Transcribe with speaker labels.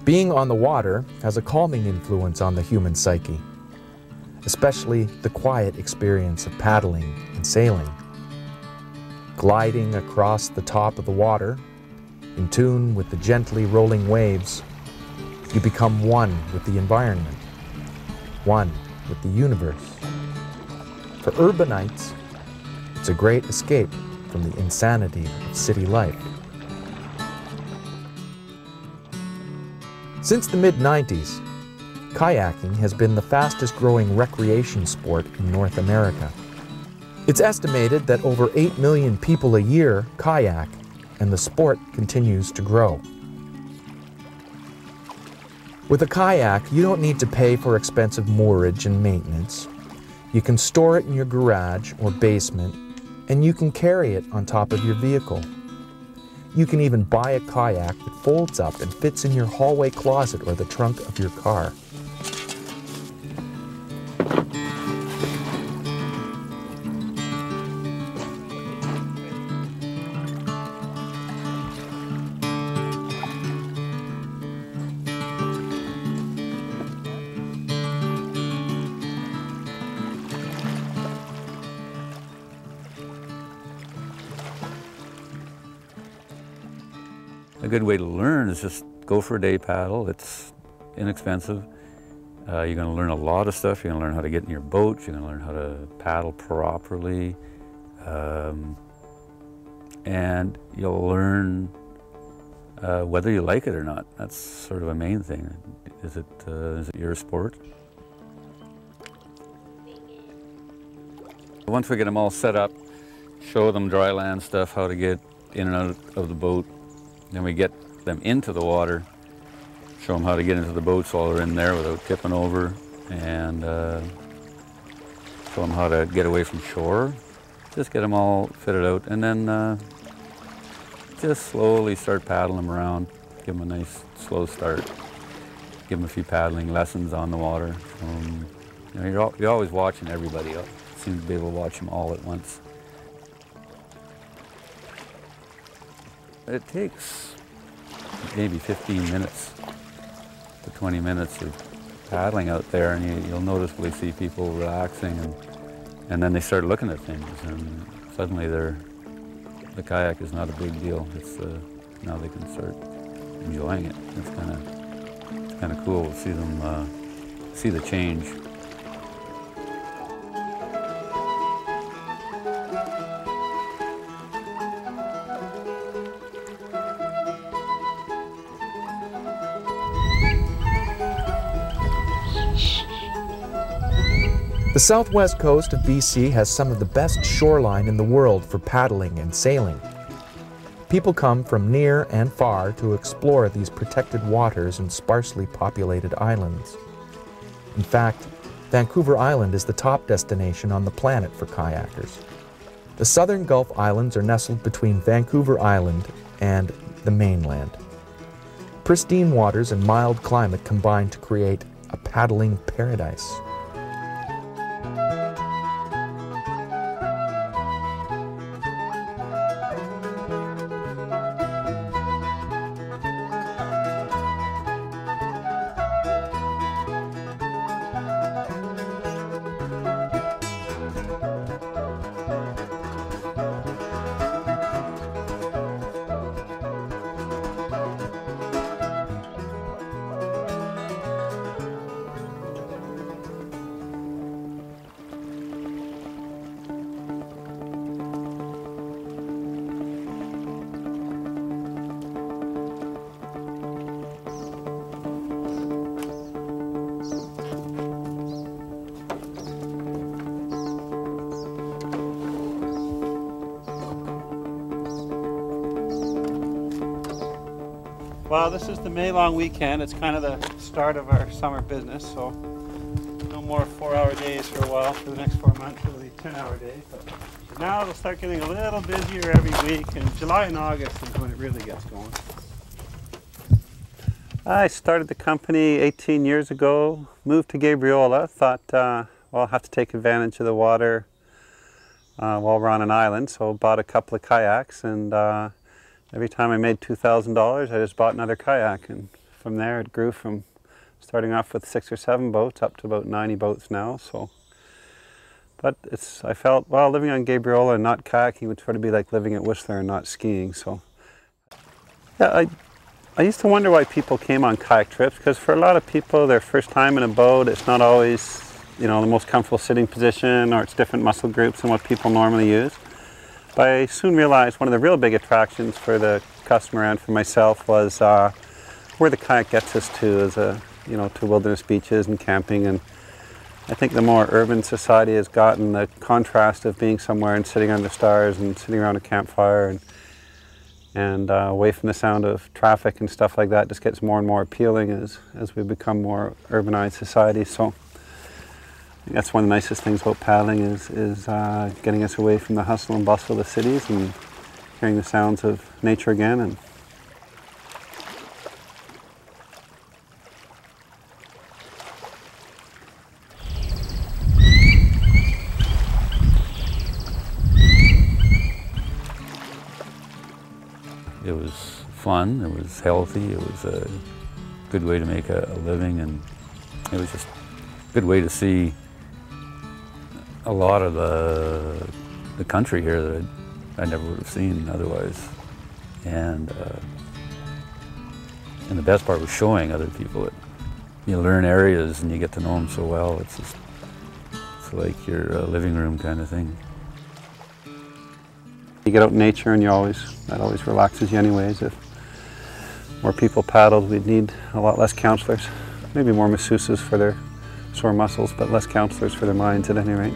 Speaker 1: Being on the water has a calming influence on the human psyche, especially the quiet experience of paddling and sailing. Gliding across the top of the water, in tune with the gently rolling waves, you become one with the environment, one with the universe. For urbanites, it's a great escape from the insanity of city life. Since the mid-90s, kayaking has been the fastest growing recreation sport in North America. It's estimated that over 8 million people a year kayak, and the sport continues to grow. With a kayak, you don't need to pay for expensive moorage and maintenance. You can store it in your garage or basement, and you can carry it on top of your vehicle. You can even buy a kayak that folds up and fits in your hallway closet or the trunk of your car.
Speaker 2: A good way to learn is just go for a day paddle. It's inexpensive. You're going to learn a lot of stuff. You're going to learn how to get in your boat. You're going to learn how to paddle properly. And you'll learn whether you like it or not. That's sort of a main thing. Is it your sport? Once we get them all set up, show them dry land stuff, how to get in and out of the boat. Then we get them into the water, show them how to get into the boats while they're in there without tipping over, and show them how to get away from shore. Just get them all fitted out, and then just slowly start paddling them around. Give them a nice slow start. Give them a few paddling lessons on the water. You know, you're always watching everybody. You seem to be able to watch them all at once. It takes maybe 15 minutes to 20 minutes of paddling out there, and you'll noticeably see people relaxing, and then they start looking at things, and suddenly the kayak is not a big deal. It's now they can start enjoying it. It's kind of cool to see them see the change.
Speaker 1: The southwest coast of BC has some of the best shoreline in the world for paddling and sailing. People come from near and far to explore these protected waters and sparsely populated islands. In fact, Vancouver Island is the top destination on the planet for kayakers. The southern Gulf Islands are nestled between Vancouver Island and the mainland. Pristine waters and mild climate combine to create a paddling paradise.
Speaker 3: Well, this is the May long weekend. It's kind of the start of our summer business, so no more 4-hour days for a while. For the next 4 months, it'll be 10-hour days. But now it'll start getting a little busier every week, and July and August is when it really gets going. I started the company 18 years ago, moved to Gabriola, thought, well, I'll have to take advantage of the water while we're on an island, so bought a couple of kayaks, and every time I made $2,000, I just bought another kayak and from there it grew from starting off with 6 or 7 boats up to about 90 boats now. So, but I felt, well, living on Gabriola and not kayaking would sort of be like living at Whistler and not skiing. So yeah, I used to wonder why people came on kayak trips, because for a lot of people, their first time in a boat, it's not always, you know, the most comfortable sitting position, or it's different muscle groups than what people normally use. But I soon realized one of the real big attractions for the customer and for myself was where the kayak gets us to, as to wilderness beaches and camping. And I think the more urban society has gotten, the contrast of being somewhere and sitting under the stars and sitting around a campfire and away from the sound of traffic and stuff like that just gets more and more appealing as we become more urbanized society. So I think that's one of the nicest things about paddling is getting us away from the hustle and bustle of the cities and hearing the sounds of nature again. And
Speaker 2: it was fun, it was healthy, it was a good way to make a living, and it was just a good way to see a lot of the country here that I never would have seen otherwise. And the best part was showing other people it. You learn areas and you get to know them so well. It's like your living room kind of thing.
Speaker 3: you get out in nature and that always relaxes you anyways. If more people paddled, we'd need a lot less counselors. Maybe more masseuses for their sore muscles, but less counselors for their minds at any rate.